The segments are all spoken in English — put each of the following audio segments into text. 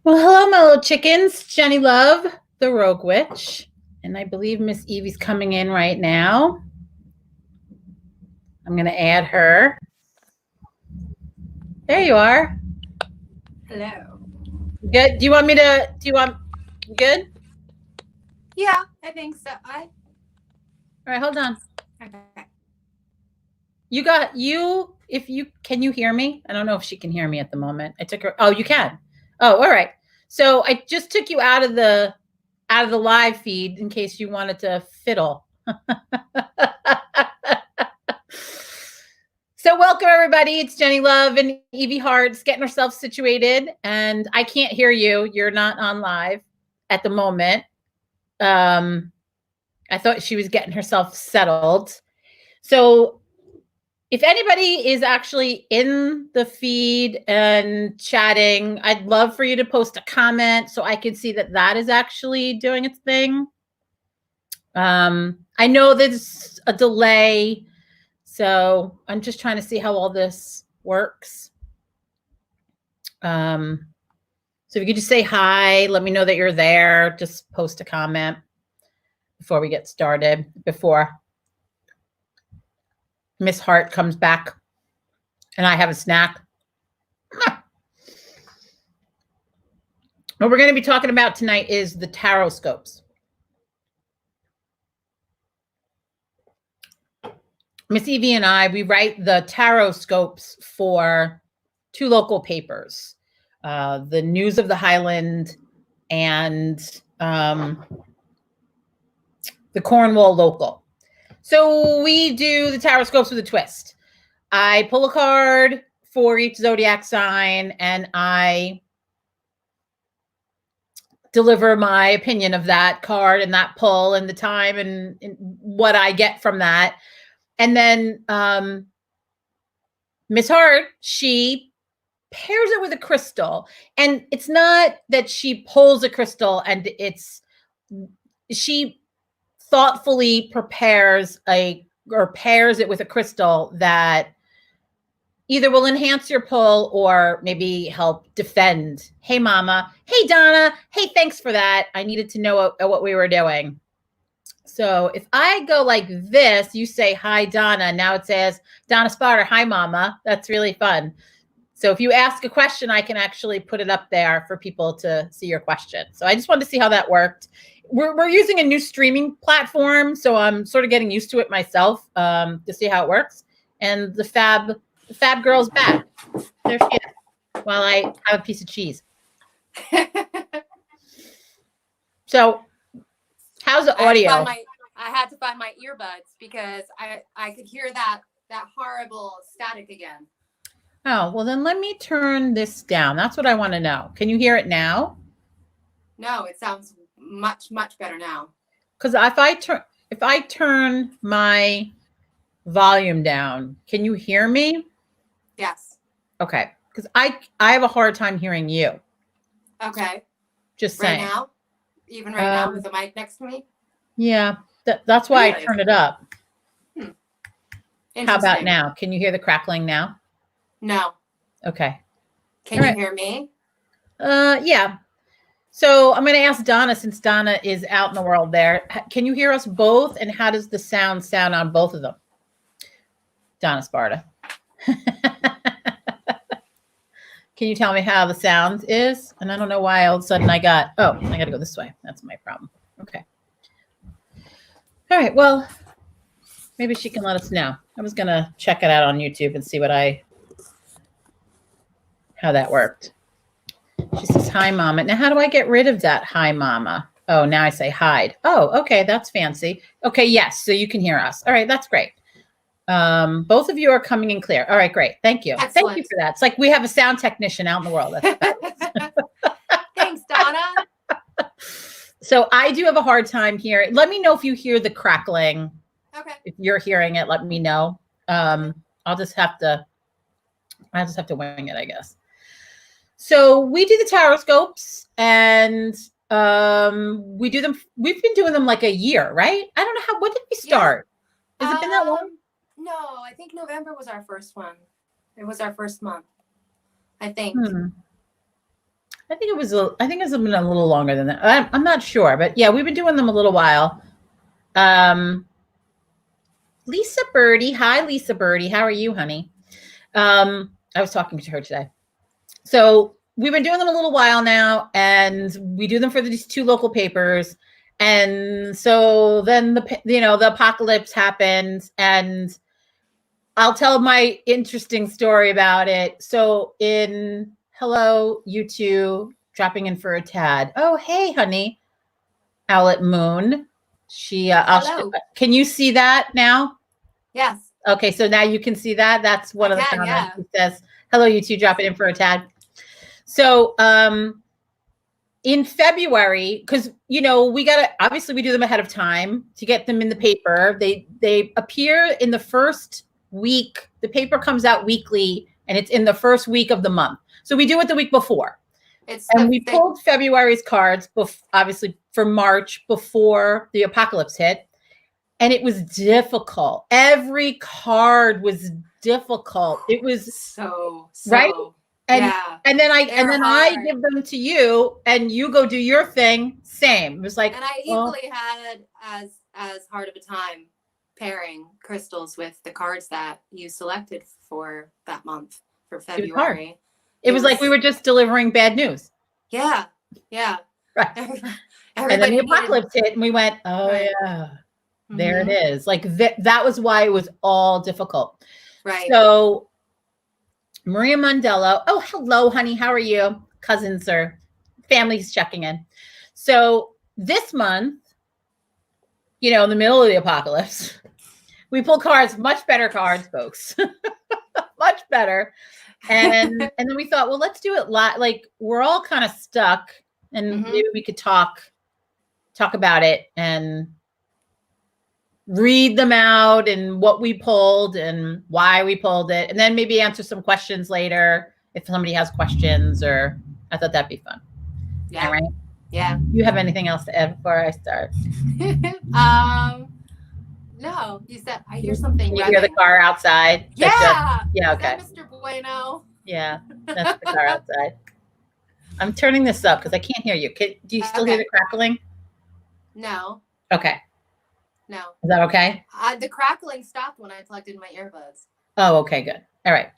Well, hello, my little chickens. Jenni Love, the Rogue Witch. And I believe Miss Evie's coming in right now. I'm going to add her. There you are. Hello. Good. Do you want, good? Yeah, I think so. All right, hold on. Okay. Can you hear me? I don't know if she can hear me at the moment. I took her. Oh, you can. Oh, all right. So I just took you out of the live feed in case you wanted to fiddle. So welcome everybody. It's Jenni Love and Evie Hart's getting herself situated, and I can't hear you. You're not on live at the moment. I thought she was getting herself settled. So if anybody is actually in the feed and chatting, I'd love for you to post a comment so I can see that that is actually doing its thing. I know there's a delay, so I'm just trying to see how all this works. So if you could just say hi, let me know that you're there. Just post a comment before we get started, before Miss Hart comes back and I have a snack. What we're going to be talking about tonight is the TarotScopes. Miss Evie and I, we write the TarotScopes for two local papers, the News of the Highland and the Cornwall Local. So we do the TarotScopes with a twist. I pull a card for each zodiac sign and I deliver my opinion of that card and that pull and the time and what I get from that. And then Miss Hart, she pairs it with a crystal. And it's not that she pulls a crystal and she thoughtfully pairs it with a crystal that either will enhance your pull or maybe help defend. Hey, Mama. Hey, Donna. Hey, thanks for that. I needed to know what we were doing. So if I go like this, you say, hi, Donna. Now it says, Donna Sparta, hi, Mama. That's really fun. So if you ask a question, I can actually put it up there for people to see your question. So I just wanted to see how that worked. We're using a new streaming platform, so I'm sort of getting used to it myself to see how it works. And the Fab girl's back. There she is. While I have a piece of cheese. So how's the audio? I had to find my earbuds because I could hear that horrible static again. Oh, well then let me turn this down. That's what I want to know. Can you hear it now? No, it sounds much better now. Because if I turn my volume down, can you hear me? Yes. Okay. Because I have a hard time hearing you. Okay. Just saying. Right now? Even right now with the mic next to me? Yeah. That's why I turned it up. How about now? Can you hear the crackling now? No. Okay. Can you hear me? Yeah. So I'm going to ask Donna, since Donna is out in the world there. Can you hear us both? And how does the sound on both of them? Donna Sparta. Can you tell me how the sound is? And I don't know why all of a sudden I got to go this way. That's my problem. Okay. All right. Well, maybe she can let us know. I was going to check it out on YouTube and see how that worked. She says, hi, Mama. Now, how do I get rid of that hi, Mama? Oh, now I say hide. Oh, okay. That's fancy. Okay. Yes. So you can hear us. All right. That's great. Both of you are coming in clear. All right, great. Thank you. Excellent. Thank you for that. It's like we have a sound technician out in the world. Thanks, Donna. So I do have a hard time here. Let me know if you hear the crackling. Okay. If you're hearing it, let me know. I'll just have to wing it, I guess. So we do the TarotScopes and we do them. We've been doing them like a year, right? I don't know when did we start? Yeah. Has it been that long? No, I think November was our first one. It was our first month, I think. I think it's been a little longer than that. I'm not sure, but yeah, we've been doing them a little while. Lisa Birdie. Hi, Lisa Birdie. How are you, honey? I was talking to her today. So we've been doing them a little while now, and we do them for these 2 local papers. And so then the apocalypse happens, and I'll tell my interesting story about it. So hello, you two dropping in for a tad. Oh, hey, honey. Owlet Moon. Hello. Can you see that now? Yes. Okay, so now you can see that. That's one of the comments. Yeah. It says, hello, you two dropping in for a tad. So in February, because obviously we do them ahead of time to get them in the paper. They appear in the first week. The paper comes out weekly, and it's in the first week of the month. So we do it the week before. We pulled February's cards, obviously for March before the apocalypse hit. And it was difficult. Every card was difficult. It was so right. And then I give them to you, and you go do your thing. Same. It was like, and I equally had as hard of a time pairing crystals with the cards that you selected for that month for February. It was like we were just delivering bad news. Yeah. Right. And then the apocalypse hit, and we went, oh yeah. There it is. Like that was why it was all difficult. Right. So Maria Mondello. Oh, hello, honey. How are you? Cousins or family's checking in. So this month, in the middle of the apocalypse, we pulled cards, much better cards, folks. Much better. And then we thought, well, let's do it like we're all kind of stuck, and maybe we could talk about it and read them out and what we pulled and why we pulled it, and then maybe answer some questions later if somebody has questions. Or I thought that'd be fun. Yeah. All right. Yeah. You have anything else to add before I start? No. You said I hear something. You hear the car outside? Yeah. Yeah. Okay. Is that Mr. Bueno? Yeah, that's the car outside. I'm turning this up because I can't hear you. Do you still hear the crackling? No. Okay. No. Is that okay? The crackling stopped when I plugged in my earbuds. Oh, okay, good. All right.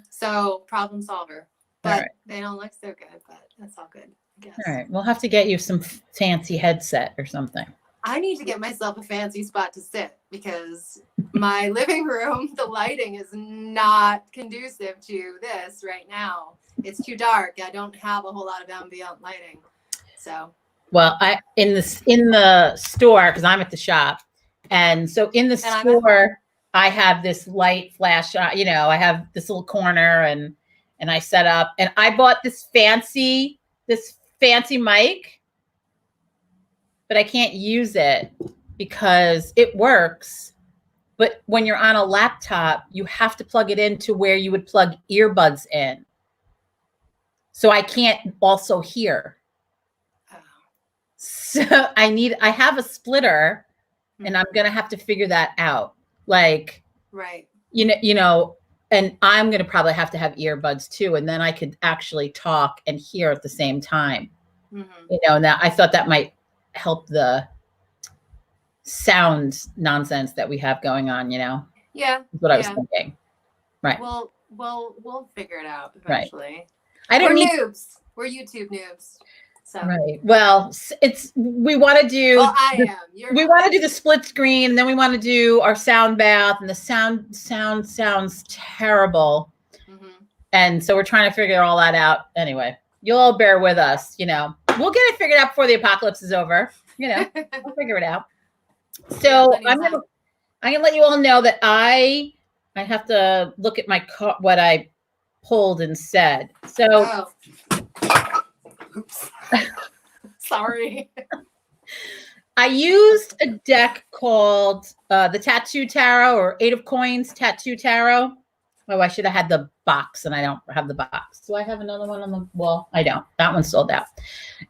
So problem solver. But they don't look so good, but that's all good, I guess. All right. We'll have to get you some fancy headset or something. I need to get myself a fancy spot to sit, because my living room, the lighting is not conducive to this right now. It's too dark. I don't have a whole lot of ambient lighting. So well, in the store, because I'm at the shop, and so in the store I have this light flash. I have this little corner, and I set up, and I bought this fancy mic, but I can't use it because it works. But when you're on a laptop, you have to plug it into where you would plug earbuds in. So I can't also hear. So I have a splitter, and I'm going to have to figure that out. Like, right. And I'm going to probably have to have earbuds too. And then I could actually talk and hear at the same time. Now I thought that might help the sound nonsense that we have going on, Yeah. That's what I was thinking. Right. We'll figure it out eventually. Right. We're noobs. We're YouTube noobs. So. Right. Well, we want to do. Well, I am. We want to do the split screen, and then we want to do our sound bath, and the sound sounds terrible. And so we're trying to figure all that out. Anyway, you'll all bear with us. We'll get it figured out before the apocalypse is over. We'll figure it out. So I'm gonna let you all know that I have to look at my what I pulled and said. So. Oops. Sorry. I used a deck called the Tattoo Tarot, or 8 of Coins Tattoo Tarot. Oh, I should have had the box, and I don't have the box. Do I have another one on the wall? I don't. That one's sold out.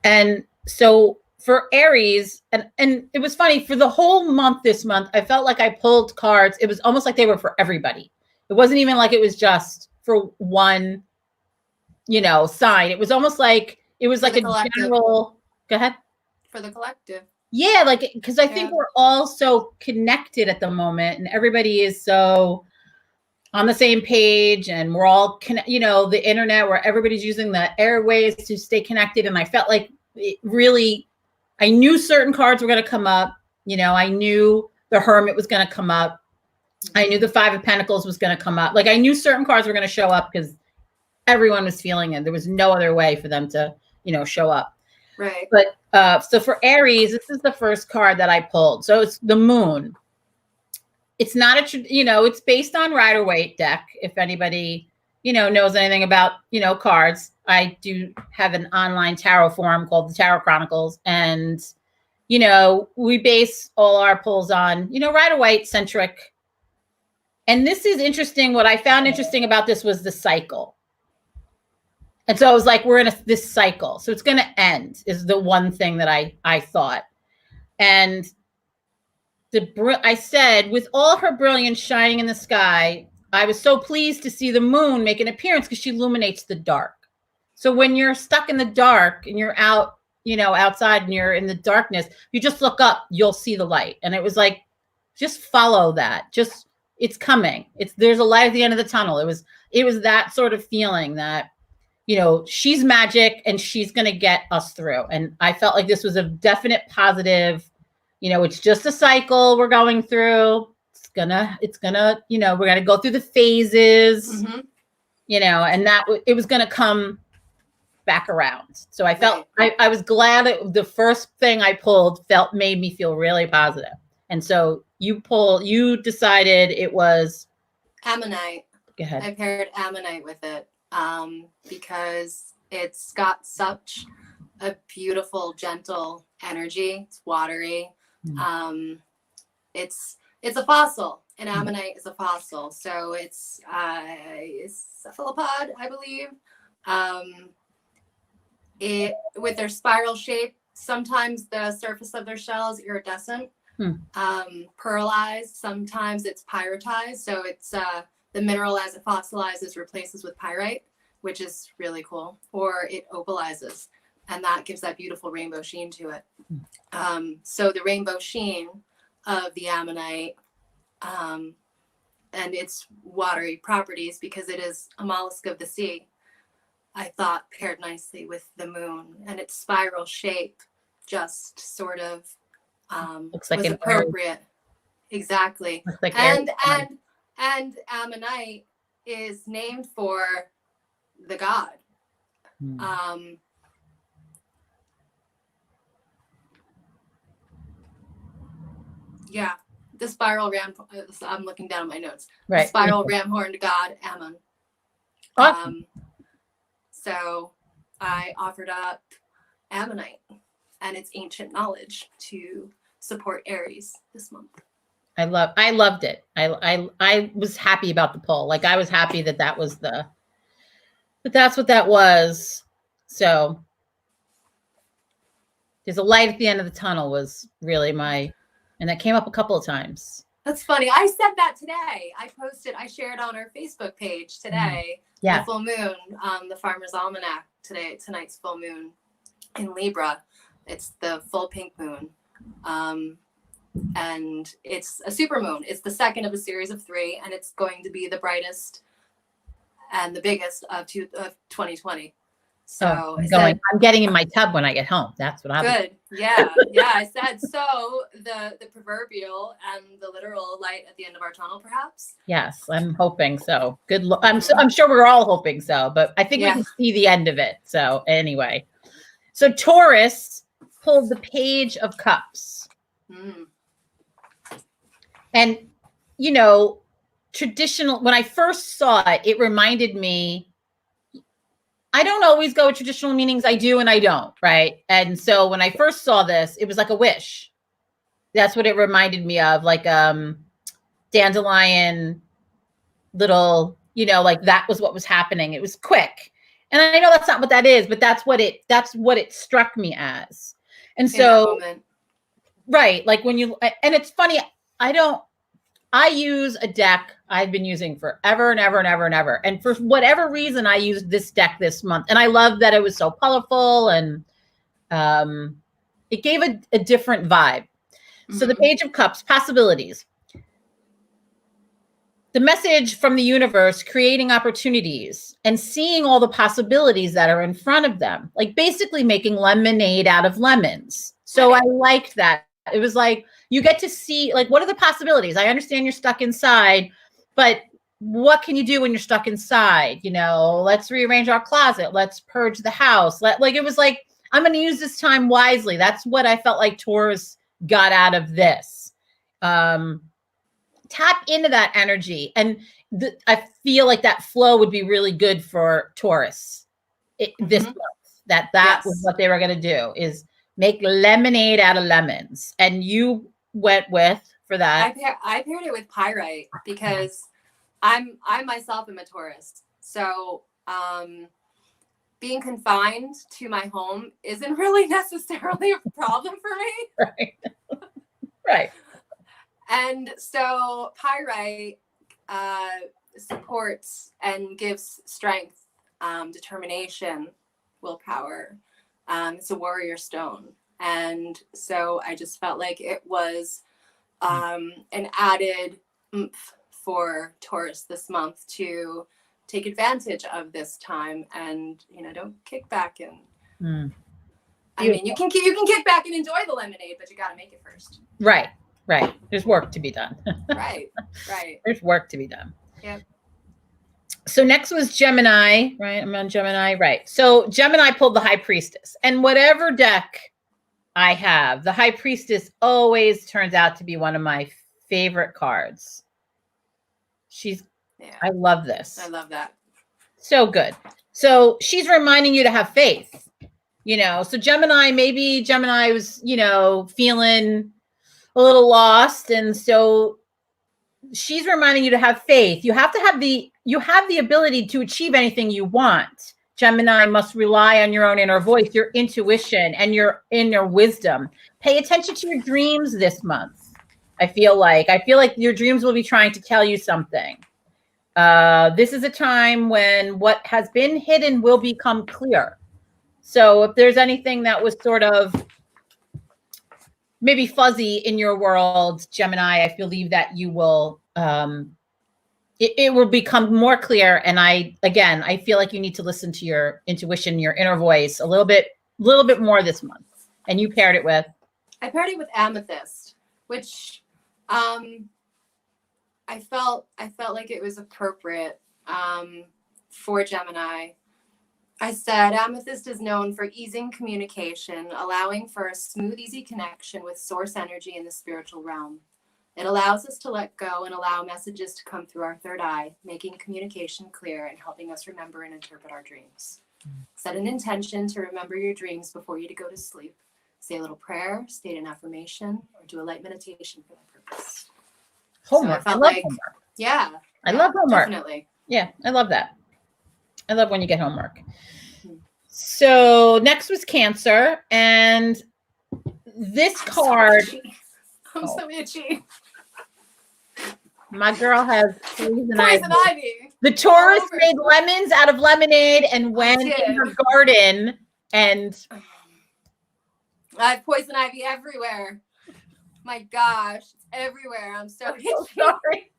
And so for Aries, and it was funny, for the whole month this month, I felt like I pulled cards. It was almost like they were for everybody. It wasn't even like it was just for one sign. It was almost like it was like a general. Go ahead. For the collective. Yeah, like because I think we're all so connected at the moment, and everybody is so on the same page, and we're all the internet where everybody's using the airways to stay connected. And I felt like it really, I knew certain cards were going to come up. I knew the Hermit was going to come up. I knew the Five of Pentacles was going to come up. Like I knew certain cards were going to show up because everyone was feeling it. There was no other way for them to, show up. Right. But so for Aries, this is the first card that I pulled. So it's the Moon. It's not it's based on Rider-Waite deck. If anybody, knows anything about, cards, I do have an online tarot forum called the Tarot Chronicles. And, we base all our pulls on, Rider-Waite centric. And this is interesting. What I found interesting about this was the cycle. And so I was like, we're in this cycle. So it's going to end is the one thing that I thought. And I said, with all her brilliance shining in the sky, I was so pleased to see the moon make an appearance because she illuminates the dark. So when you're stuck in the dark and you're out, outside and you're in the darkness, you just look up, you'll see the light. And it was like, just follow that. It's coming. There's a light at the end of the tunnel. It was that sort of feeling that, she's magic and she's going to get us through. And I felt like this was a definite positive. It's just a cycle we're going through. It's gonna, we're going to go through the phases, and that it was going to come back around. So I felt, I was glad that the first thing I pulled made me feel really positive. And so you decided it was Ammonite. Go ahead. I paired Ammonite with it because it's got such a beautiful, gentle energy. It's watery. It's a fossil. An Ammonite is a fossil. So it's cephalopod, I believe. With their spiral shape, sometimes the surface of their shell is iridescent. Pearlized, sometimes it's pyritized, so it's the mineral as it fossilizes replaces with pyrite, which is really cool, or it opalizes, and that gives that beautiful rainbow sheen to it. So the rainbow sheen of the Ammonite and its watery properties, because it is a mollusk of the sea, I thought paired nicely with the moon, and its spiral shape just sort of looks like was appropriate. Exactly. Looks like and Ammonite is named for the god. Yeah, the spiral ram. I'm looking down at my notes. Right. The spiral ram-horned god Ammon. Awesome. So I offered up Ammonite and its ancient knowledge to support Aries this month. I loved it. I was happy about the poll. Like I was happy that that's what that was. So there's a light at the end of the tunnel was really and that came up a couple of times. That's funny. I said that today. I shared on our Facebook page today. Yeah. The full moon, the Farmer's Almanac tonight's full moon in Libra. It's the full pink moon. And it's a super moon. It's the second of a series of 3, and it's going to be the brightest and the biggest of 2020. So I'm getting in my tub when I get home. That's what I'm good. Yeah. I said so. The proverbial and the literal light at the end of our tunnel, perhaps. Yes, I'm hoping so. Good. I'm sure we're all hoping so, but I think we can see the end of it. So anyway, so Taurus pulled the Page of Cups, and traditional. When I first saw it, it reminded me. I don't always go with traditional meanings. I do and I don't, right? And so when I first saw this, it was like a wish. That's what it reminded me of, like dandelion, little, like that was what was happening. It was quick. And I know that's not what that is, but that's what it struck me as. And so, right, like when and it's funny, I I use a deck I've been using forever and ever and ever and ever. And for whatever reason, I used this deck this month. And I love that it was so colorful and it gave a different vibe. So the Page of Cups, possibilities. The message from the universe, creating opportunities and seeing all the possibilities that are in front of them, like basically making lemonade out of lemons. So I liked that. It was like, you get to see, like, what are the possibilities? I understand you're stuck inside, but what can you do when you're stuck inside? You know, let's rearrange our closet. Let's purge the house. It was like, I'm going to use this time wisely. That's what I felt like Taurus got out of this. Tap into that energy. And I feel like that flow would be really good for Taurus this month. That was what they were going to do, is make lemonade out of lemons. And you went with, for that. I paired it with pyrite because I myself am a Taurus. So being confined to my home isn't really necessarily a problem for me. Right. Right. And so pyrite supports and gives strength, determination, willpower. It's a warrior stone. And so I just felt like it was an added oomph for Taurus this month to take advantage of this time and, you know, don't kick back and I mean, you can kick back and enjoy the lemonade, but you got to make it first. Right. Right. There's work to be done. Right. There's work to be done. Yep. So next was Gemini, right? I'm on Gemini, right? So Gemini pulled the High Priestess, and whatever deck I have, the High Priestess always turns out to be one of my favorite cards. I love this. I love that. So good. So she's reminding you to have faith, you know. So maybe Gemini was, you know, feeling a little lost, and so she's reminding you to have faith. You have the ability to achieve anything you want. Gemini must rely on your own inner voice, your intuition, and your inner wisdom. Pay attention to your dreams this month. I feel like your dreams will be trying to tell you something. This is a time when what has been hidden will become clear. So if there's anything that was sort of maybe fuzzy in your world, Gemini, I believe that you will, it will become more clear. And I feel like you need to listen to your intuition, your inner voice a little bit more this month. And you paired it with? I paired it with amethyst, which I felt like it was appropriate for Gemini. I said, amethyst is known for easing communication, allowing for a smooth, easy connection with source energy in the spiritual realm. It allows us to let go and allow messages to come through our third eye, making communication clear and helping us remember and interpret our dreams. Set an intention to remember your dreams before you go to sleep. Say a little prayer, state an affirmation, or do a light meditation for that purpose. Homework. So I love homework. Yeah. I love homework. Definitely. Yeah, I love that. I love when you get homework. So next was Cancer, and this card. I'm so itchy. My girl has poison ivy. The Taurus made lemons out of lemonade and went in her garden, and I have poison ivy everywhere. My gosh, it's everywhere. I'm so sorry.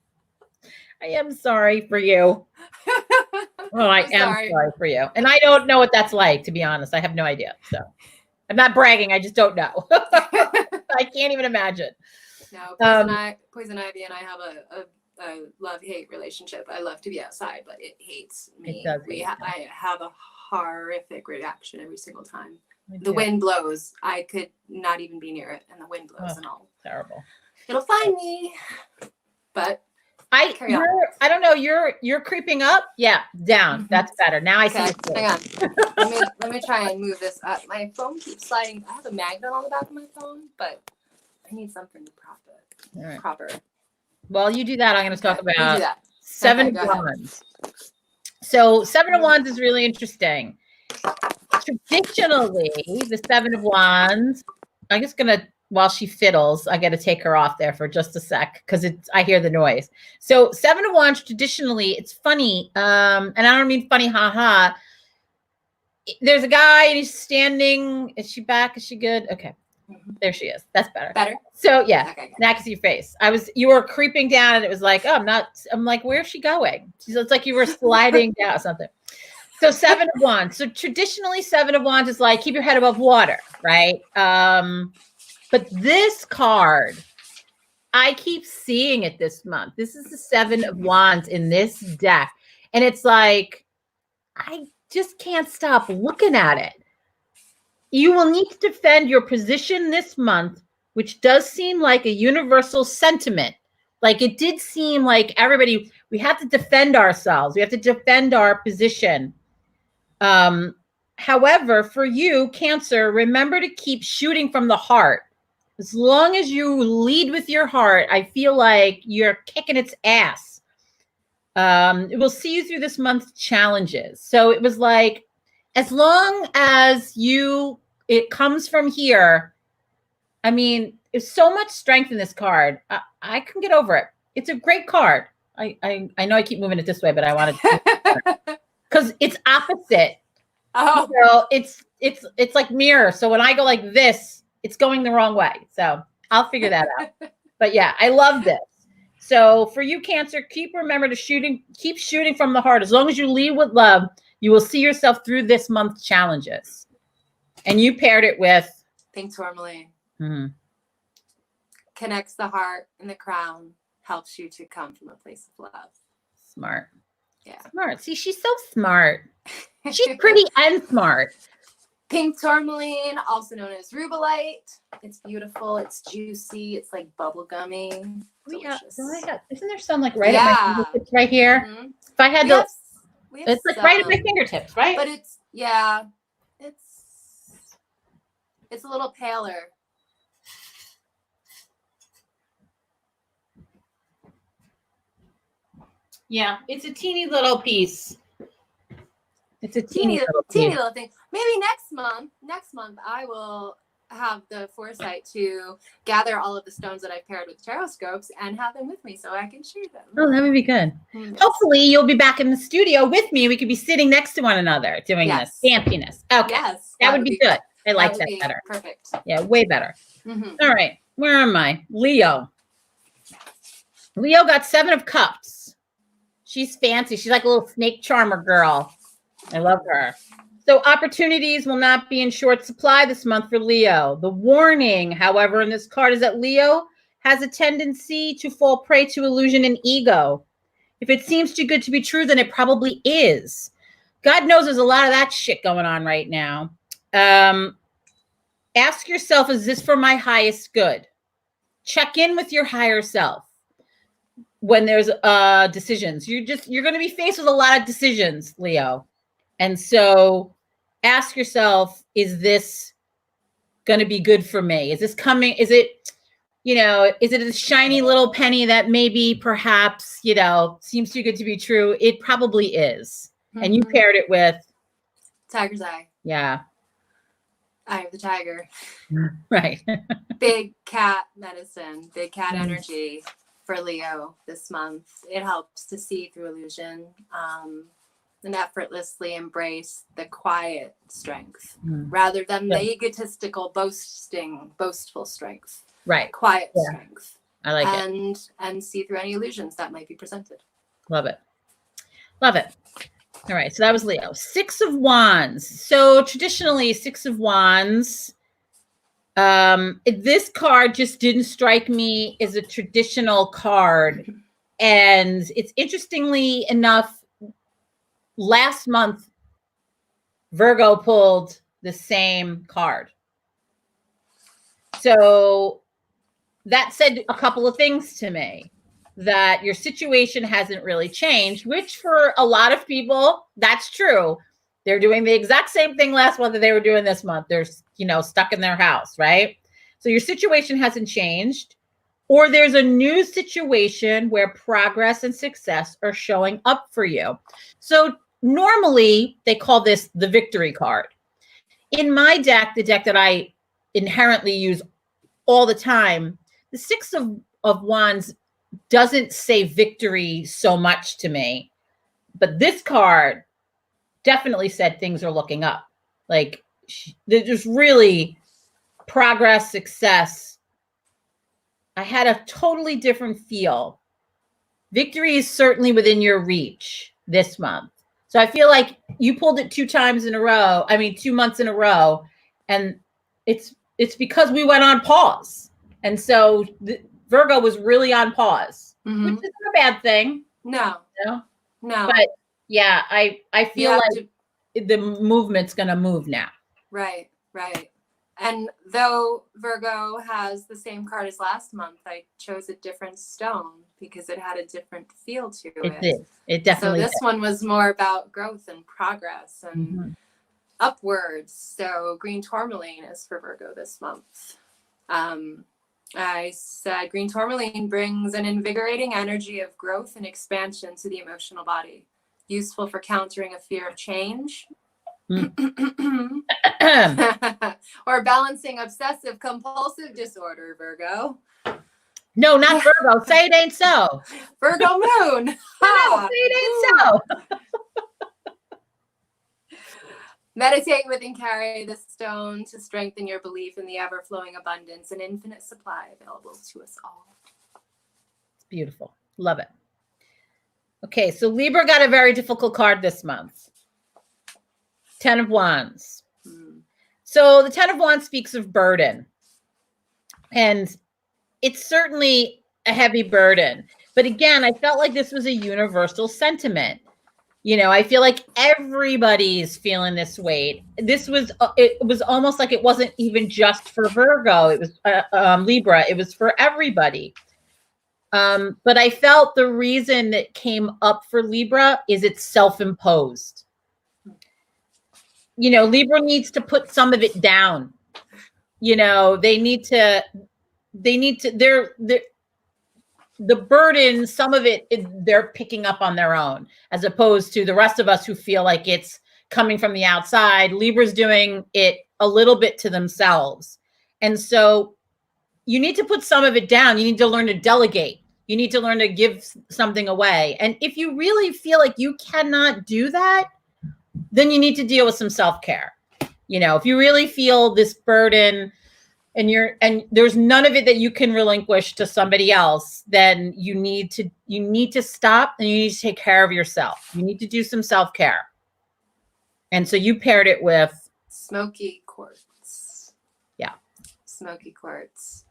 I am sorry for you. Oh, I am sorry for you. And I don't know what that's like, to be honest. I have no idea. So I'm not bragging. I just don't know. I can't even imagine. No, poison ivy and I have a love-hate relationship. I love to be outside, but it hates me. I have a horrific reaction every single time. The wind blows. I could not even be near it, and the wind blows and all. Terrible. It'll find me. But I don't know. You're creeping up. Yeah, down. Mm-hmm. That's better. Now I see. Hang on. let me try and move this up. My phone keeps sliding. I have a magnet on the back of my phone, but I need something to prop it. All right. Proper. Well, you do that. I'm going to talk about Seven of Wands. So Seven of Wands is really interesting. Traditionally, the Seven of Wands, I'm just going to while she fiddles. I got to take her off there for just a sec because I hear the noise. So 7 of Wands, traditionally, it's funny. And I don't mean funny, haha. There's a guy and he's standing. Is she back? Is she good? Okay. There she is. That's better. Better. So yeah, Okay. now I can see your face. You were creeping down and it was like, oh, I'm like, where's she going? It's like you were sliding down or something. So 7 of Wands. So traditionally 7 of Wands is like, keep your head above water, right? But this card, I keep seeing it this month. This is the 7 of Wands in this deck. And it's like, I just can't stop looking at it. You will need to defend your position this month, which does seem like a universal sentiment. Like it did seem like everybody, we have to defend ourselves. We have to defend our position. However, for you, Cancer, remember to keep shooting from the heart. As long as you lead with your heart, I feel like you're kicking its ass. It will see you through this month's challenges. So it was like, as long as it comes from here. I mean, there's so much strength in this card. I can get over it. It's a great card. I know I keep moving it this way, but I wanted to because it's opposite. Oh, so it's like mirror. So when I go like this, it's going the wrong way. So I'll figure that out. But yeah, I love this. So for you, Cancer, keep shooting from the heart. As long as you lead with love, you will see yourself through this month's challenges. And you paired it with pink tourmaline. Mm-hmm. Connects the heart and the crown, helps you to come from a place of love. Smart. Yeah. Smart. See, she's so smart. She's pretty and smart. Pink tourmaline, also known as rubellite. It's beautiful. It's juicy. It's like bubblegummy. Delicious. Isn't there some like right at my fingertips right here? Mm-hmm. If I had it's like right at my fingertips, right? But it's a little paler. Yeah, it's a teeny little piece. It's a teeny little thing. Maybe next month I will have the foresight to gather all of the stones that I've paired with TarotScopes and have them with me so I can share them. Oh, that would be good. Yes. Hopefully you'll be back in the studio with me. We could be sitting next to one another doing this fanciness. Okay. Yes. That would be good. I like that better. Perfect. Yeah, way better. Mm-hmm. All right. Where am I? Leo. Leo got 7 of Cups. She's fancy. She's like a little snake charmer girl. I love her. So opportunities will not be in short supply this month for Leo. The warning, however, in this card is that Leo has a tendency to fall prey to illusion and ego. If it seems too good to be true, then it probably is. God knows there's a lot of that shit going on right now. Ask yourself, is this for my highest good? Check in with your higher self when there's decisions. You're going to be faced with a lot of decisions, Leo. And so ask yourself, is this going to be good for me? Is this coming? Is it a shiny little penny that maybe perhaps, seems too good to be true? It probably is. Mm-hmm. And you paired it with Tiger's Eye. Yeah. Eye of the tiger. Right. Big cat medicine, big cat energy for Leo this month. It helps to see through illusion. And effortlessly embrace the quiet strength rather than the egotistical, boastful strength. Right. Quiet strength. I like it. And see through any illusions that might be presented. Love it. Love it. All right. So that was Leo. 6 of Wands. So traditionally 6 of Wands. This card just didn't strike me as a traditional card. And it's interestingly enough, last month, Virgo pulled the same card. So that said a couple of things to me. That your situation hasn't really changed, which for a lot of people, that's true. They're doing the exact same thing last month that they were doing this month. They're, stuck in their house, right? So your situation hasn't changed. Or there's a new situation where progress and success are showing up for you. So normally they call this the victory card. In my deck, the deck that I inherently use all the time. The Six of Wands doesn't say victory so much to me, but this card definitely said things are looking up. Like there's really progress, success. I had a totally different feel. Victory is certainly within your reach this month. So I feel like you pulled it 2 times in a row. I mean, 2 months in a row. And it's because we went on pause. And so Virgo was really on pause, which isn't a bad thing. No. You know? No. But yeah, I feel like the movement's going to move now. Right, right. And though Virgo has the same card as last month, I chose a different stone because it had a different feel to it. It did. It definitely So this one was more about growth and progress and upwards. So green tourmaline is for Virgo this month. I said green tourmaline brings an invigorating energy of growth and expansion to the emotional body, useful for countering a fear of change. Or balancing obsessive compulsive disorder, Virgo. No, not Virgo. Say it ain't so. Virgo moon. No, say it ain't so. Meditate with and carry the stone to strengthen your belief in the ever-flowing abundance and infinite supply available to us all. It's beautiful. Love it. Okay, so Libra got a very difficult card this month. 10 of Wands. So the 10 of Wands speaks of burden. And it's certainly a heavy burden. But again, I felt like this was a universal sentiment. You know, I feel like everybody's feeling this weight. It was almost like it wasn't even just for Virgo. It was Libra. It was for everybody. But I felt the reason that came up for Libra is it's self-imposed. You know, Libra needs to put some of it down. You know, the burden, some of it, they're picking up on their own, as opposed to the rest of us who feel like it's coming from the outside. Libra's doing it a little bit to themselves. And so you need to put some of it down. You need to learn to delegate. You need to learn to give something away. And if you really feel like you cannot do that, then you need to deal with some self-care. You know, if you really feel this burden and there's none of it that you can relinquish to somebody else, then you need to stop and you need to take care of yourself. You need to do some self-care. And so you paired it with smoky quartz. Yeah. Smoky quartz.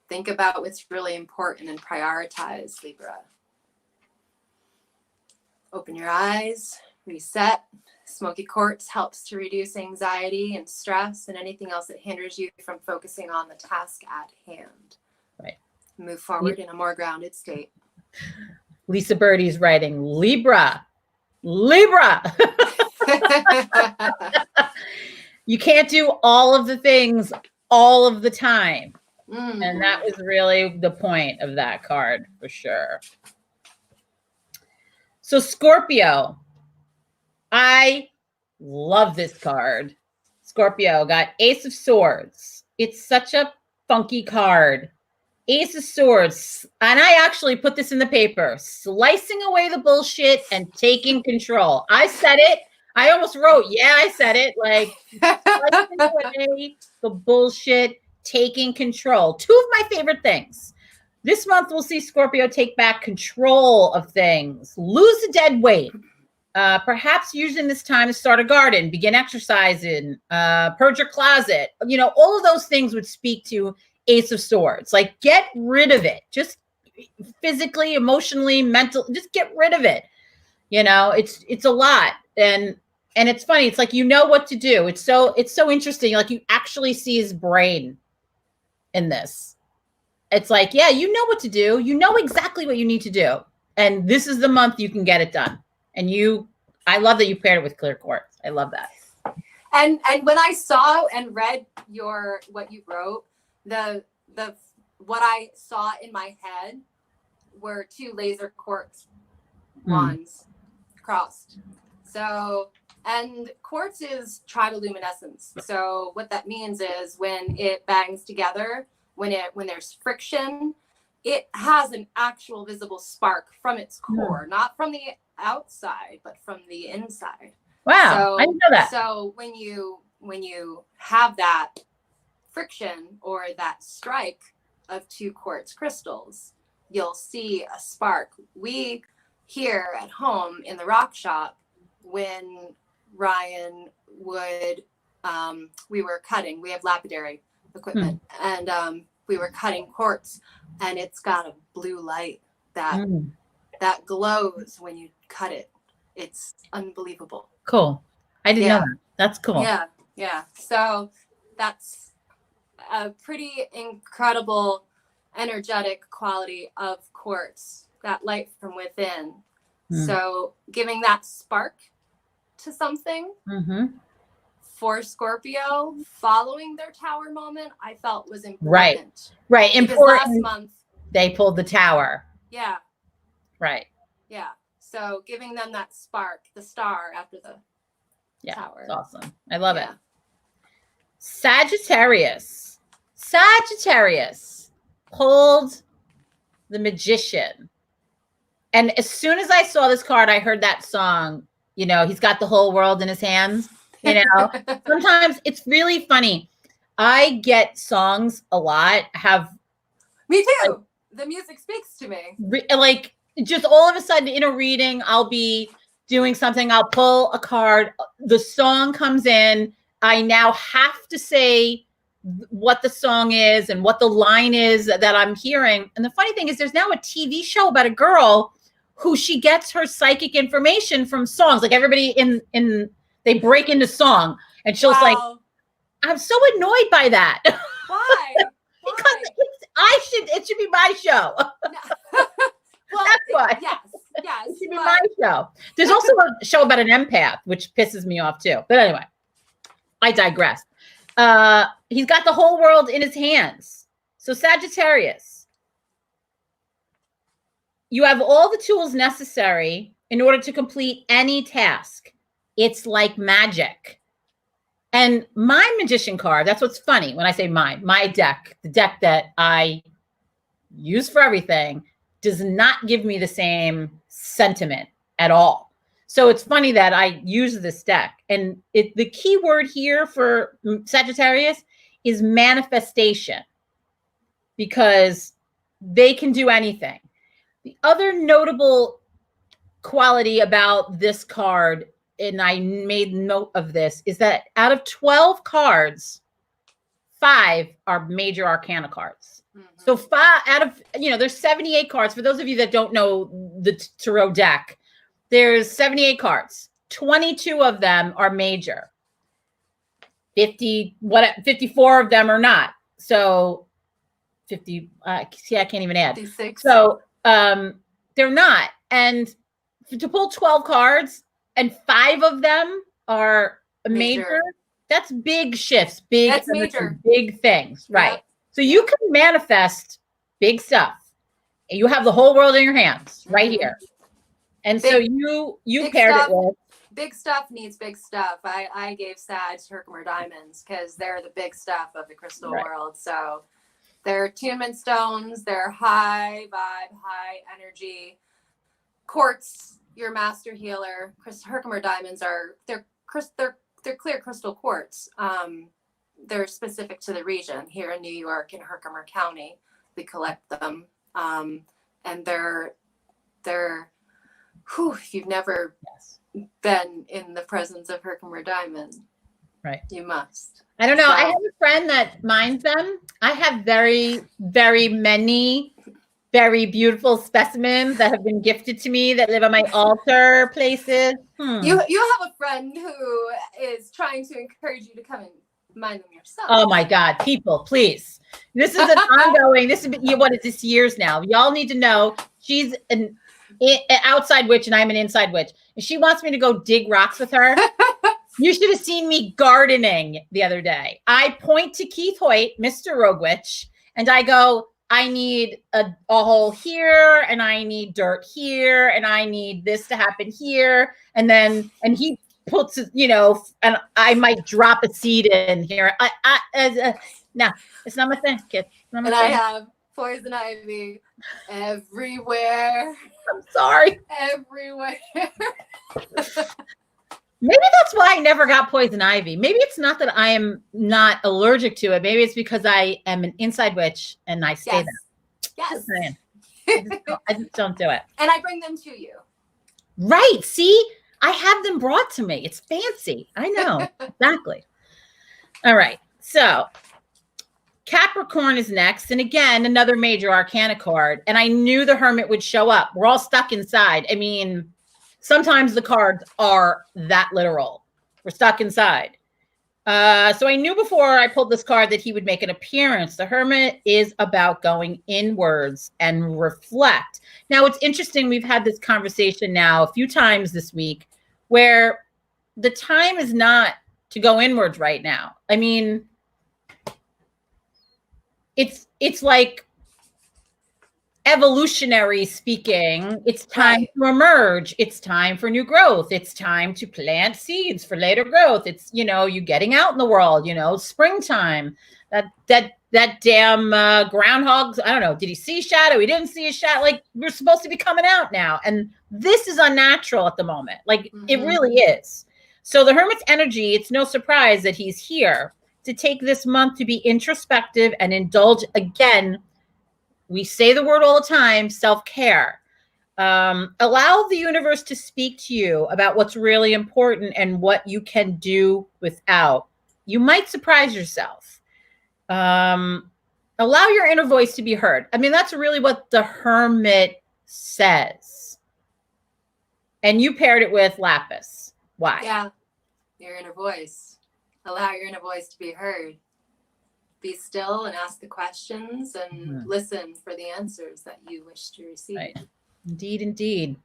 Think about what's really important and prioritize, Libra. Open your eyes, reset. Smoky quartz helps to reduce anxiety and stress and anything else that hinders you from focusing on the task at hand. Right. Move forward in a more grounded state. Lisa Birdie's writing, Libra. You can't do all of the things all of the time. And that was really the point of that card for sure. So Scorpio, I love this card. Scorpio got Ace of Swords. It's such a funky card. Ace of Swords. And I actually put this in the paper. Slicing away the bullshit and taking control. I said it. I almost wrote, yeah, I said it. Like, slicing away the bullshit, taking control. 2 of my favorite things. This month, we'll see Scorpio take back control of things, lose a dead weight. Perhaps using this time to start a garden, begin exercising, purge your closet. You know, all of those things would speak to Ace of Swords. Like, get rid of it. Just physically, emotionally, mental. Just get rid of it. You know, it's a lot. And it's funny. It's like, you know what to do. It's so interesting. Like, you actually see his brain in this. It's like, yeah, you know what to do. You know exactly what you need to do. And this is the month you can get it done. And I love that you paired it with clear quartz. I love that. And when I saw and read what you wrote, what I saw in my head were 2 laser quartz wands crossed. So And quartz is triboluminescence. So what that means is when it bangs together, when there's friction, it has an actual visible spark from its core, not from the outside, but from the inside. Wow, so, I didn't know that. So when you have that friction or that strike of two quartz crystals, you'll see a spark. We here at home in the rock shop, when Ryan would, we were cutting, we have lapidary equipment, and we were cutting quartz, and it's got a blue light that glows when you cut it. It's unbelievable. Cool. I didn't know that. That's cool. Yeah. Yeah. So that's a pretty incredible energetic quality of quartz, that light from within. So giving that spark to something for Scorpio following their tower moment, I felt was important. Right. Because Important. last month they pulled the tower. Yeah. Right. Yeah. So giving them that spark, the star after the tower. It's awesome. I love it. Sagittarius pulled the Magician. And as soon as I saw this card, I heard that song, you know, he's got the whole world in his hands. You know, sometimes it's really funny. I get songs a lot. Me too. The music speaks to me. Like just all of a sudden in a reading, I'll be doing something. I'll pull a card. The song comes in. I now have to say what the song is and what the line is that I'm hearing. And the funny thing is there's now a TV show about a girl who she gets her psychic information from songs. Like everybody they break into song, and she'll like, I'm so annoyed by that. Why? Because it should be my show. That's why. Yes. It should be my show. There's also a show about an empath, which pisses me off too. But anyway, I digress. He's got the whole world in his hands. So Sagittarius, you have all the tools necessary in order to complete any task. It's like magic. And my Magician card, that's what's funny when I say my deck, the deck that I use for everything, does not give me the same sentiment at all. So it's funny that I use this deck. And the key word here for Sagittarius is manifestation, because they can do anything. The other notable quality about this card, and I made note of this, is that out of 12 cards, 5 are major arcana cards. So 5 out of, there's 78 cards. For those of you that don't know the tarot deck, there's 78 cards. 22 of them are major. 54 of them are not. So 50, see, I can't even add. 56. So they're not. And to pull 12 cards and 5 of them are major, that's big shifts, that's major. Big things, right? Yep. So you can manifest big stuff. You have the whole world in your hands right here. And so you paired it with. Big stuff needs big stuff. I gave Sag Herkimer diamonds because they're the big stuff of the crystal world. So they're attunement stones. They're high vibe, high energy. Quartz, your master healer. Herkimer diamonds they're clear crystal quartz. They're specific to the region here in New York in Herkimer County. We collect them, and they're. If you've never been in the presence of Herkimer diamond, right? You must. I don't know. I have a friend that mines them. I have very, very many very beautiful specimens that have been gifted to me that live on my altar places. You have a friend who is trying to encourage you to come and mine them yourself. Oh my God, people, please. This is an ongoing, this is years now. Y'all need to know she's an outside witch and I'm an inside witch. And she wants me to go dig rocks with her. You should have seen me gardening the other day. I point to Keith Hoyt, Mr. Rogue Witch, and I go, I need a hole here, and I need dirt here, and I need this to happen here. And he puts, and I might drop a seed in here. No, it's not my thing, kid. And I have poison ivy everywhere. I'm sorry. Everywhere. Maybe that's why I never got poison ivy. Maybe it's not that I am not allergic to it. Maybe it's because I am an inside witch and I stay there. Yes. I just don't do it. And I bring them to you. Right. See, I have them brought to me. It's fancy. I know. Exactly. All right. So Capricorn is next. And again, another major arcana card. And I knew the Hermit would show up. We're all stuck inside. I mean, sometimes the cards are that literal. We're stuck inside. So I knew before I pulled this card that he would make an appearance. The Hermit is about going inwards and reflect. Now, it's interesting. We've had this conversation now a few times this week where the time is not to go inwards right now. I mean, it's like evolutionary speaking, it's time to emerge. It's time for new growth. It's time to plant seeds for later growth. It's, you getting out in the world, springtime. That damn groundhog, I don't know. Did he see a shadow? He didn't see a shadow. Like, we're supposed to be coming out now. And this is unnatural at the moment. Like, it really is. So the Hermit's energy, it's no surprise that he's here to take this month to be introspective and indulge again. We say the word all the time, self-care. Allow the universe to speak to you about what's really important and what you can do without. You might surprise yourself. Allow your inner voice to be heard. I mean, that's really what the Hermit says. And you paired it with lapis. Why? Yeah, your inner voice. Allow your inner voice to be heard. Be still and ask the questions and listen for the answers that you wish to receive. Right. Indeed, indeed.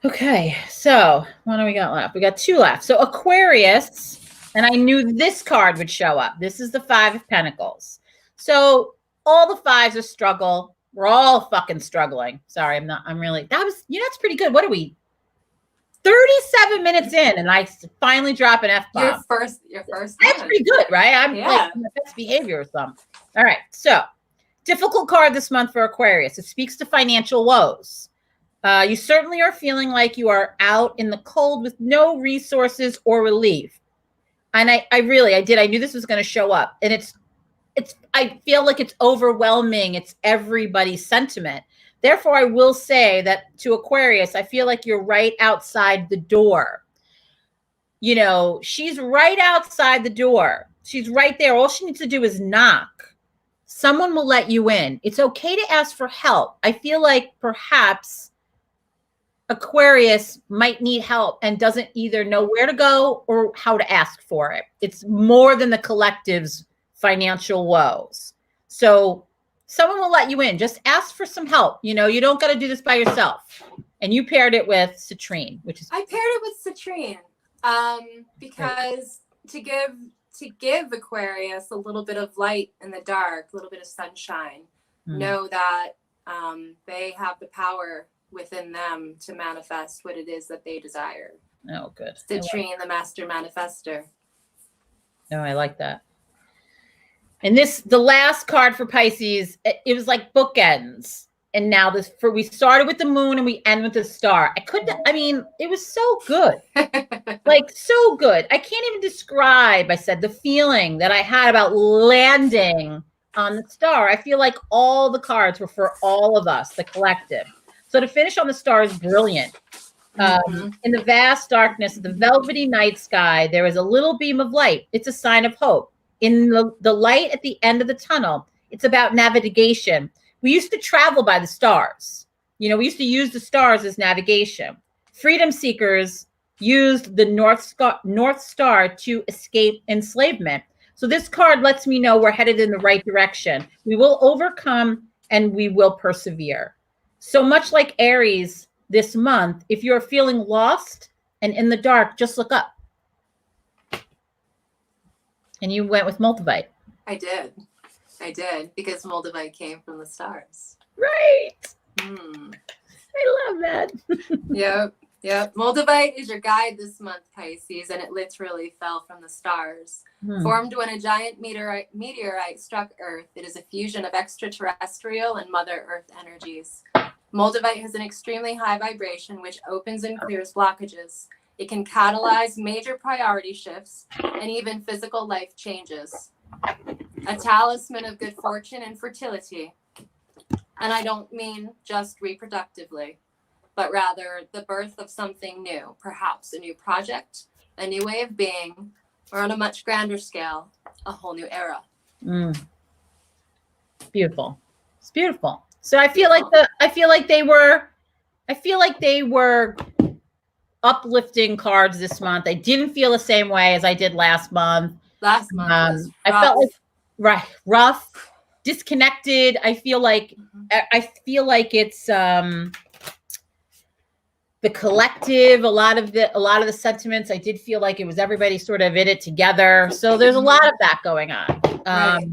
Okay, so what do we got left? We got 2 left. So Aquarius, and I knew this card would show up. This is the 5 of Pentacles. So all the 5s are struggle. We're all fucking struggling. Sorry, that's pretty good. What are we? 37 minutes in, and I finally drop an F-bomb. Your first. That's pretty good, right? I'm like in the best behavior or something. All right. So, difficult card this month for Aquarius. It speaks to financial woes. You certainly are feeling like you are out in the cold with no resources or relief. And I did. I knew this was going to show up. And I feel like it's overwhelming. It's everybody's sentiment. Therefore, I will say that to Aquarius, I feel like you're right outside the door. She's right outside the door. She's right there. All she needs to do is knock. Someone will let you in. It's okay to ask for help. I feel like perhaps Aquarius might need help and doesn't either know where to go or how to ask for it. It's more than the collective's financial woes. So someone will let you in. Just ask for some help. You don't got to do this by yourself. And you paired it with citrine, which is. I paired it with citrine because to give Aquarius a little bit of light in the dark, a little bit of sunshine. Know that they have the power within them to manifest what it is that they desire. Oh, good. Citrine, the master manifester. No, I like that. And the last card for Pisces, it was like bookends. And now we started with the moon and we end with the star. It was so good. Like, so good. I can't even describe, I said, the feeling that I had about landing on the star. I feel like all the cards were for all of us, the collective. So to finish on the star is brilliant. In the vast darkness of the velvety night sky, there is a little beam of light. It's a sign of hope. In the light at the end of the tunnel, it's about navigation. We used to travel by the stars. We used to use the stars as navigation. Freedom seekers used the North Star to escape enslavement. So this card lets me know we're headed in the right direction. We will overcome and we will persevere. So much like Aries this month, if you're feeling lost and in the dark, just look up. And you went with Multivite. I did, because Multivite came from the stars. Right. I love that. Yep. Yep. Moldavite is your guide this month, Pisces, and it literally fell from the stars. Formed when a giant meteorite struck Earth, it is a fusion of extraterrestrial and Mother Earth energies. Moldavite has an extremely high vibration, which opens and clears blockages. It can catalyze major priority shifts and even physical life changes. A talisman of good fortune and fertility. And I don't mean just reproductively, but rather the birth of something new, perhaps a new project, a new way of being, or on a much grander scale, a whole new era. Beautiful. It's beautiful. So I feel like they were uplifting cards this month. I didn't feel the same way as I did last month. Last month was rough. I felt like rough, disconnected. I feel like it's the collective. A lot of the sentiments. I did feel like it was everybody sort of in it together. So there's a lot of that going on. Right.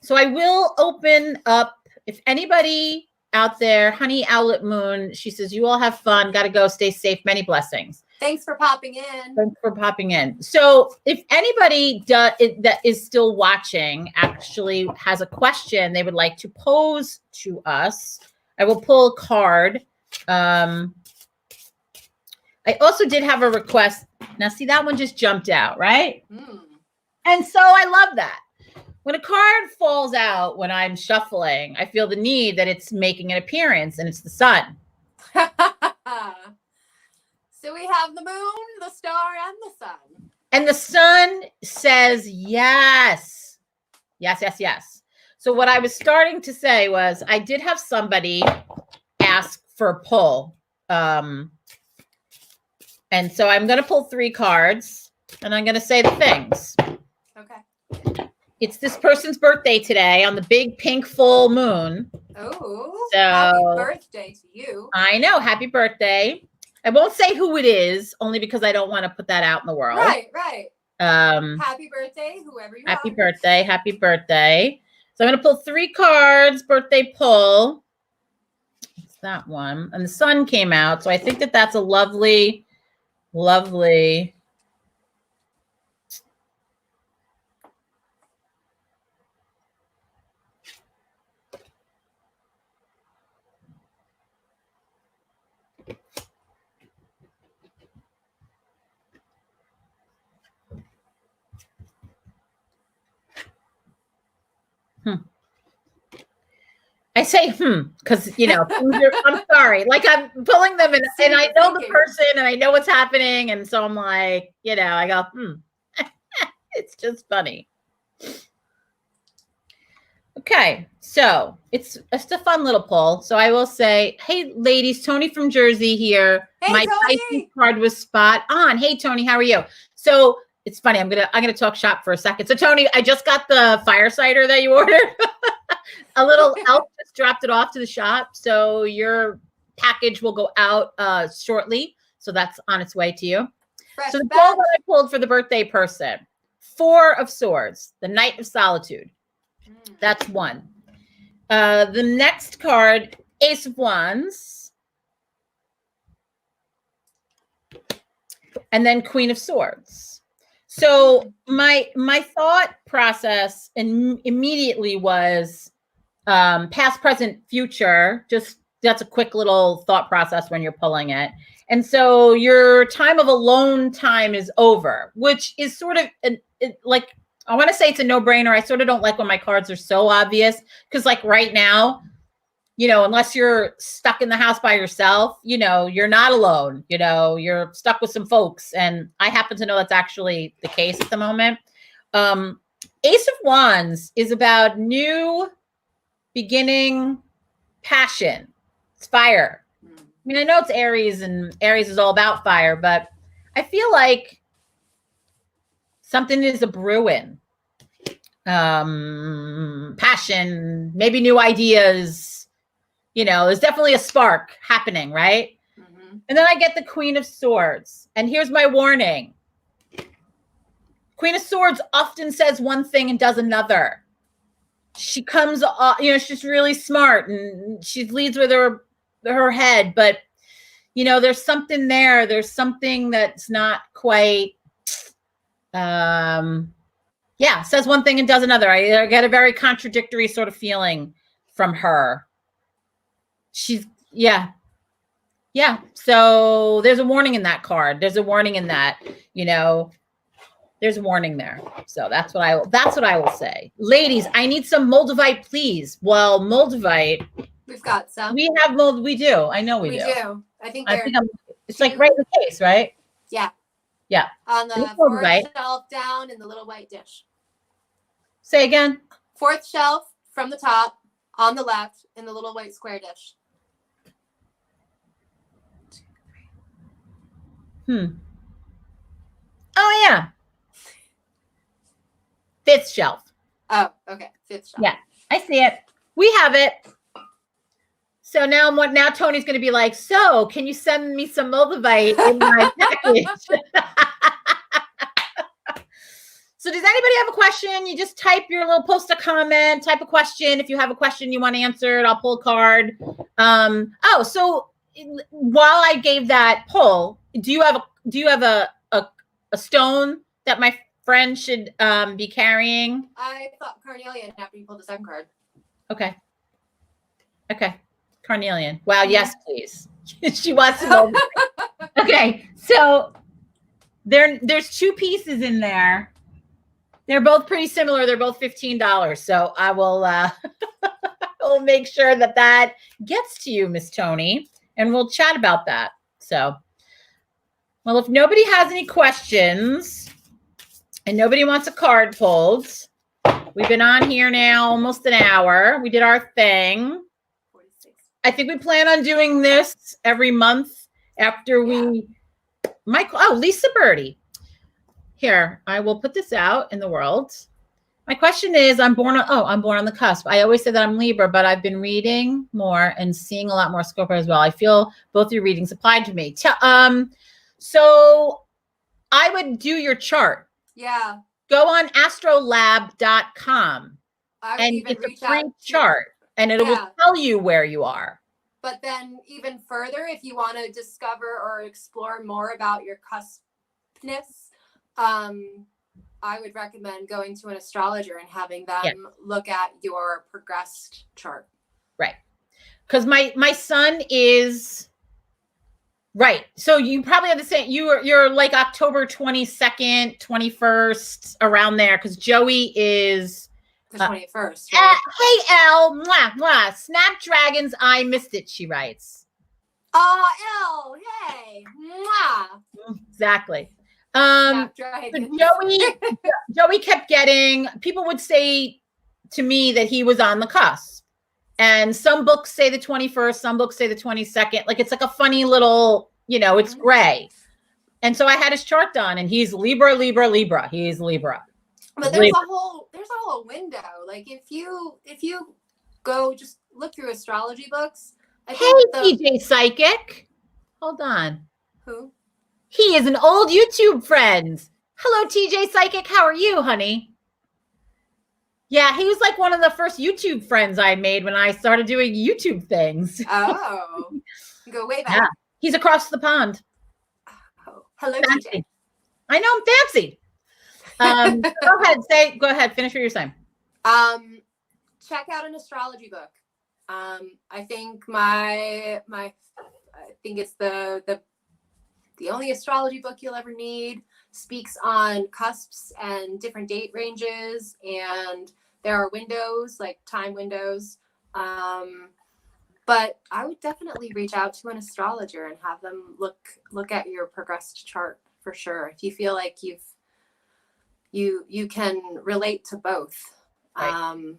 So I will open up. If anybody out there, Honey Owlet Moon, she says, you all have fun. Got to go. Stay safe. Many blessings. Thanks for popping in. Thanks for popping in. So if anybody that is still watching actually has a question they would like to pose to us, I will pull a card. I also did have a request. Now, see, that one just jumped out, right? And so I love that. When a card falls out when I'm shuffling, I feel the need that it's making an appearance, and it's the sun. So we have the moon, the star, and the sun. And the sun says yes. Yes, yes, yes. So what I was starting to say was I did have somebody ask for a pull. And so I'm going to pull 3 cards, and I'm going to say the things. Okay. It's this person's birthday today on the big pink full moon. Oh, so happy birthday to you. I know. Happy birthday. I won't say who it is, only because I don't want to put that out in the world. Right, right. Happy birthday, whoever you are. Happy birthday. Happy birthday. So I'm going to pull 3 cards, birthday pull. It's that one. And the sun came out. So I think that that's a lovely, lovely. I say because I'm sorry. Like I'm pulling them and I know the person and I know what's happening, and so I'm like, I go it's just funny. Okay, so it's a fun little pull. So I will say, hey ladies, Tony from Jersey here. Hey, my Pisces card was spot on. Hey Tony, how are you? So it's funny. I'm gonna talk shop for a second. So Tony, I just got the fire cider that you ordered. A little elf just dropped it off to the shop, so your package will go out shortly. So that's on its way to you. Fresh so the call that I pulled for the birthday person, 4 of Swords, the Knight of Solitude. That's one. The next card, Ace of Wands, and then Queen of Swords. So my thought process immediately was past, present, future. Just that's a quick little thought process when you're pulling it. And so your time of alone time is over, which is sort of like, I want to say it's a no-brainer. I sort of don't like when my cards are so obvious because like right now, unless you're stuck in the house by yourself, you're not alone, you're stuck with some folks. And I happen to know that's actually the case at the moment. Ace of Wands is about new beginning, passion. It's fire. I mean, I know it's Aries and Aries is all about fire, but I feel like something is a brewing. Passion, maybe new ideas. There's definitely a spark happening, right? Mm-hmm. And then I get the Queen of Swords. And here's my warning. Queen of Swords often says one thing and does another. She comes, she's really smart and she leads with her head, but you know, there's something there. There's something that's not quite, yeah, says one thing and does another. I get a very contradictory sort of feeling from her. She's, yeah. So there's a warning in that card. There's a warning in that, you know, there's a warning there. So that's what I will say. Ladies, I need some Moldavite, please. Well, Moldavite. We've got some. We have mold. We do. I know we do. I think it's like right in the case, right? Yeah. Yeah. On the fourth shelf down in the little white dish. Say again. Fourth shelf from the top on the left in the little white square dish. Oh, yeah. Fifth shelf. Oh, okay. Fifth shelf. Yeah, I see it. We have it. So now Tony's going to be like, so can you send me some Moldavite in my package? So does anybody have a question? You just post a comment, type a question. If you have a question you want answered, I'll pull a card. So while I gave that pull, do you have a stone that my friend should be carrying? I thought carnelian after you pulled the second card. Okay. Carnelian. Wow. Yes, please. She wants to know. Okay. So there's two pieces in there. They're both pretty similar. They're both $15. So I will we'll make sure that gets to you, Miss Tony, and we'll chat about that. So, well, if nobody has any questions and nobody wants a card pulled, we've been on here now almost an hour. We did our thing. 46. I think we plan on doing this every month after Lisa Birdie. Here, I will put this out in the world. My question is, I'm born on the cusp. I always say that I'm Libra, but I've been reading more and seeing a lot more Scorpio as well. I feel both your readings applied to me. So I would do your chart. Yeah. Go on astrolab.com and it's a free chart and it will tell you where you are. But then even further, if you want to discover or explore more about your cuspness, I would recommend going to an astrologer and having them look at your progressed chart. Right. Because my son is right. So you probably have the same, you're like October 22nd, 21st, around there, because Joey is the 21st. Right? Hey Elle, mwah, mwah. Snapdragons, I missed it, she writes. Oh, Elle, hey, mwah. Exactly. So Joey kept getting, people would say to me that he was on the cusp, and some books say the 21st, some books say the 22nd. Like, it's like a funny little, it's gray. And so I had his chart done, and he's Libra. He's Libra. But there's a whole window. Like, if you go just look through astrology books. Hey, TJ Psychic. Hold on. Who? He is an old YouTube friend. Hello, TJ Psychic. How are you, honey? Yeah, he was like one of the first YouTube friends I made when I started doing YouTube things. Oh, go way back. Yeah, he's across the pond. Oh, hello, fancy. TJ. I know, I'm fancy. Go ahead, finish what you're saying. Check out an astrology book. I think I think it's the only astrology book you'll ever need, speaks on cusps and different date ranges, and there are windows, like time windows. But I would definitely reach out to an astrologer and have them look at your progressed chart for sure. If you feel like you can relate to both, right.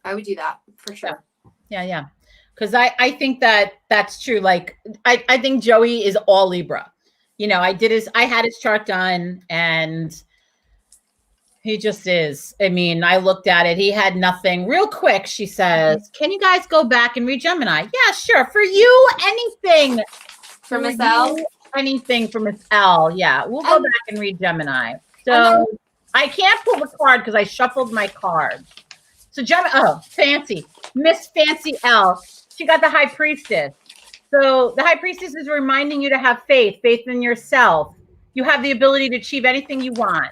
I would do that for sure. Yeah. Because I think that's true. Like, I think Joey is all Libra. I had his chart done, and he just is. I mean, I looked at it. He had nothing. Real quick, she says, can you guys go back and read Gemini? Yeah, sure. For you, anything. For Miss L? Anything for Miss L. Yeah, we'll go back and read Gemini. So I can't pull the card because I shuffled my card. So Gemini, fancy. Miss Fancy L. She got the High Priestess. So the high priestess is reminding you to have faith in yourself. You have the ability to achieve anything you want.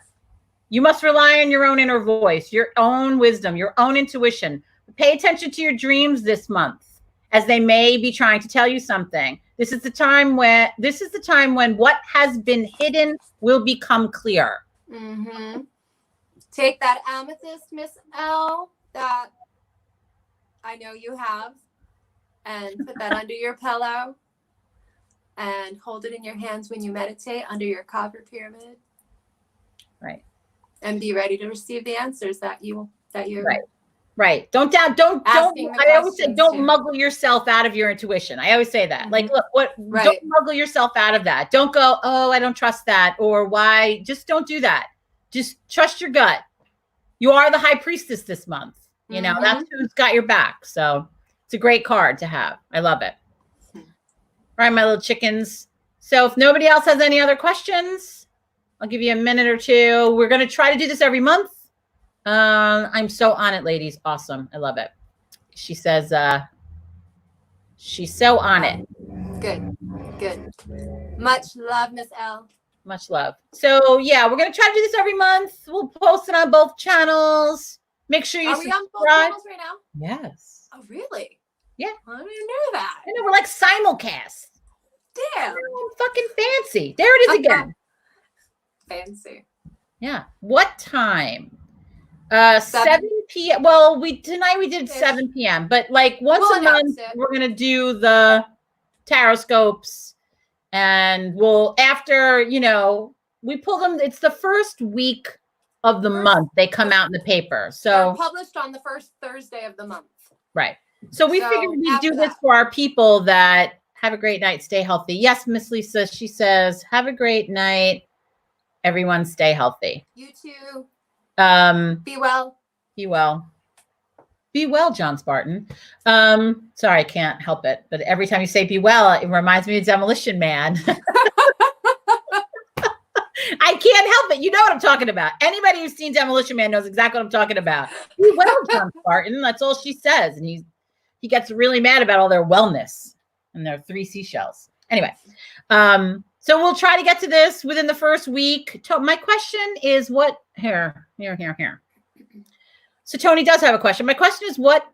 You must rely on your own inner voice, your own wisdom, your own intuition. Pay attention to your dreams this month, as they may be trying to tell you something. This is the time when what has been hidden will become clear. Mm-hmm. Take that amethyst, Miss L, that I know you have, and put that under your pillow and hold it in your hands when you meditate under your copper pyramid. Right. And be ready to receive the answers that you're right. Don't I always say don't muggle yourself out of your intuition. I always say that. Mm-hmm. Like, look, don't muggle yourself out of that. Don't go, oh, I don't trust that, or why. Just don't do that. Just trust your gut. You are the high priestess this month. You know, that's who's got your back. So it's a great card to have. I love it. All right, my little chickens. So if nobody else has any other questions, I'll give you a minute or two. We're going to try to do this every month. I'm so on it, ladies. Awesome. I love it. She says, she's so on it. Good. Much love, Miss L. Much love. So yeah, we're going to try to do this every month. We'll post it on both channels. Make sure you subscribe. Are we on both channels right now? Yes. Oh, really? Yeah. I didn't know that. I know, we're like simulcast. Damn. Fucking fancy. There it is again. Fancy. Yeah. What time? 7 p.m. Well, tonight we did 7 p.m. But like once a month, we're gonna do the TarotScopes, and after we pull them. It's the first week of the month. They come out in the paper. So they're published on the first Thursday of the month. Right. So we figured we'd do this for our people that have a great night. Stay healthy. Yes, Miss Lisa. She says, have a great night. Everyone stay healthy. You too. Be well. Be well. Be well, John Spartan. Sorry, I can't help it. But every time you say be well, it reminds me of Demolition Man. I can't help it. You know what I'm talking about. Anybody who's seen Demolition Man knows exactly what I'm talking about. Be well, John Spartan. That's all she says. And he gets really mad about all their wellness and their 3 seashells. Anyway, so we'll try to get to this within the first week. My question is here. So Tony does have a question. My question is what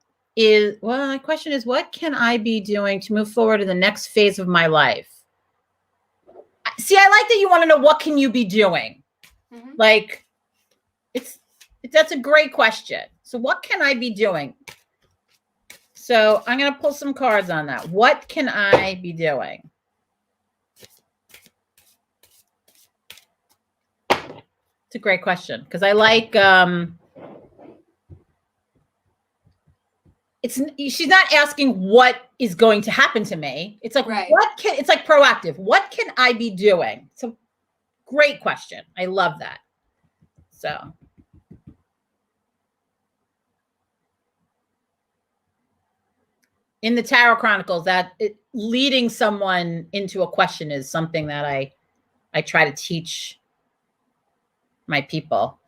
can I be doing to move forward to the next phase of my life? See, I like that you want to know what can you be doing? Mm-hmm. Like that's a great question. So what can I be doing? So I'm going to pull some cards on that. What can I be doing? It's a great question because I like she's not asking what is going to happen to me. It's like it's like proactive. What can I be doing? It's a great question. I love that. So in the Tarot Chronicles, leading someone into a question is something that I try to teach my people.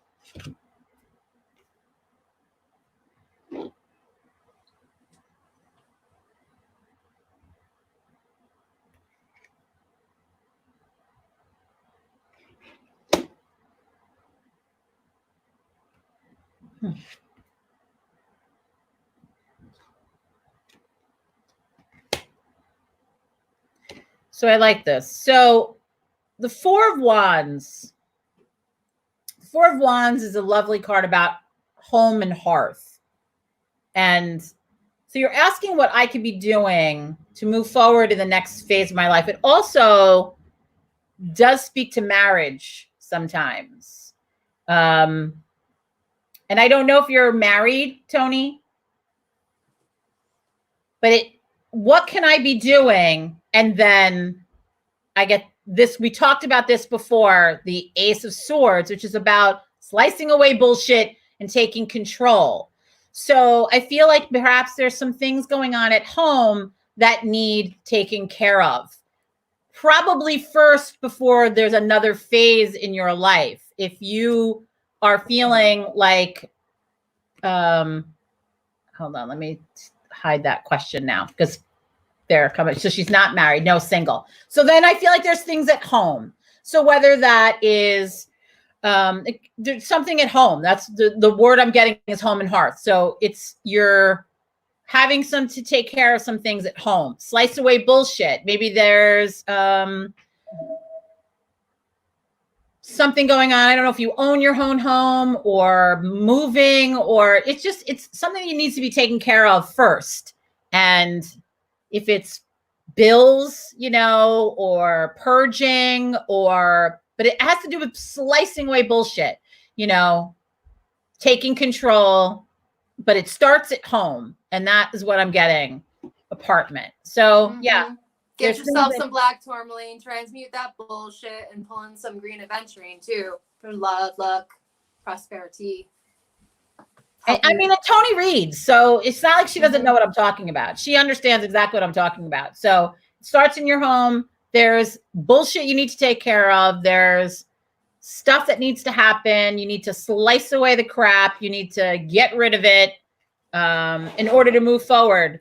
So I like this. So the Four of Wands is a lovely card about home and hearth. And so you're asking what I could be doing to move forward in the next phase of my life. It also does speak to marriage sometimes. And I don't know if you're married, Tony, but what can I be doing? And then I get this. We talked about this before, the Ace of Swords, which is about slicing away bullshit and taking control. So I feel like perhaps there's some things going on at home that need taken care of. Probably first before there's another phase in your life. If you are feeling like, hold on, let me hide that question now because they're coming. So she's not married, no, single. So then I feel like there's things at home. So whether that is there's something at home. That's the word I'm getting is home and hearth. So it's you're having some to take care of some things at home. Slice away bullshit. Maybe there's something going on. I don't know if you own your own home or moving, or it's something that needs to be taken care of first. And if it's bills, you know, or purging, but it has to do with slicing away bullshit, you know, taking control, but it starts at home. And that is what I'm getting. Apartment. So yeah. Get yourself some black tourmaline, transmute that bullshit, and pull in some green aventurine too for love, luck, prosperity. I mean, Tony reads, so it's not like she doesn't know what I'm talking about. She understands exactly what I'm talking about. So it starts in your home. There's bullshit you need to take care of. There's stuff that needs to happen. You need to slice away the crap. You need to get rid of it in order to move forward.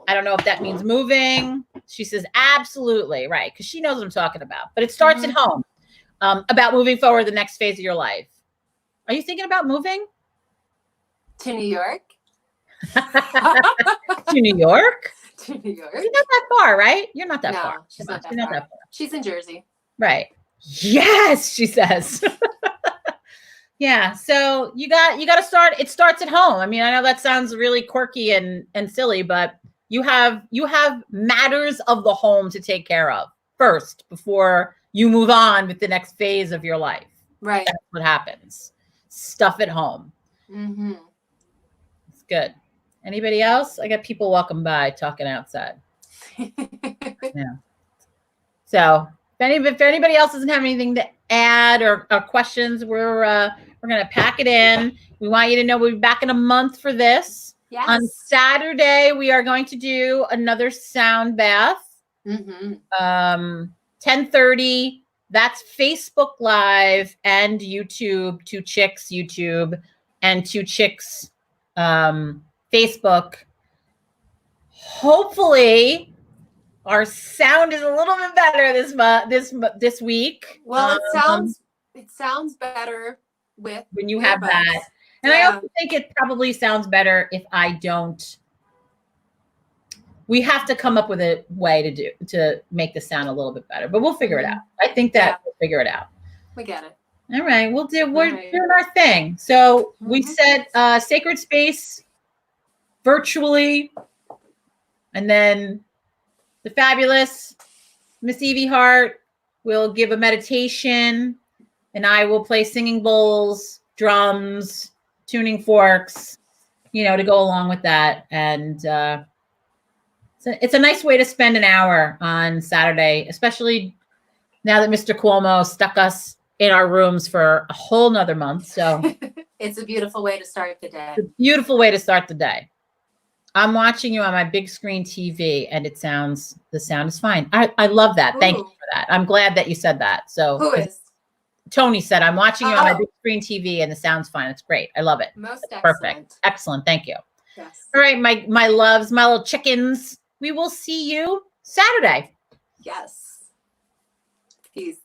I don't know if that means moving. She says, absolutely, right, because she knows what I'm talking about. But it starts at home, about moving forward the next phase of your life. Are you thinking about moving? To New York? To New York? To New York? You're not that far, right? You're not that far. No, she's not that far. She's in Jersey. Right. Yes, she says. Yeah. So you got to start. It starts at home. I mean, I know that sounds really quirky and silly, but you have matters of the home to take care of first before you move on with the next phase of your life. Right. That's what happens. Stuff at home. Mm-hmm. It's good. Anybody else? I got people walking by talking outside. Yeah. So if anybody else doesn't have anything to add or questions, we're going to pack it in. We want you to know we'll be back in a month for this. Yes. On Saturday, we are going to do another sound bath. 10:30. That's Facebook Live and YouTube. Two Chicks YouTube and Two Chicks Facebook. Hopefully, our sound is a little bit better this week. Well, it sounds better with when you have that. And I also think it probably sounds better if I don't. We have to come up with a way to make the sound a little bit better, but we'll figure it out. I think that we'll figure it out. We get it. All right, we're doing our thing. So we said sacred space virtually, and then the fabulous Miss Evie Hart will give a meditation, and I will play singing bowls, drums, tuning forks, to go along with that. And it's a nice way to spend an hour on Saturday, especially now that Mr. Cuomo stuck us in our rooms for a whole nother month. So it's a beautiful way to start the day. It's a beautiful way to start the day. I'm watching you on my big screen TV, and the sound is fine. I love that. Ooh. Thank you for that. I'm glad that you said that. So who is? Tony said, I'm watching you on my big screen TV and the sound's fine. It's great. I love it. Most excellent. Perfect. Excellent. Thank you. Yes. All right, my loves, my little chickens. We will see you Saturday. Yes. Peace.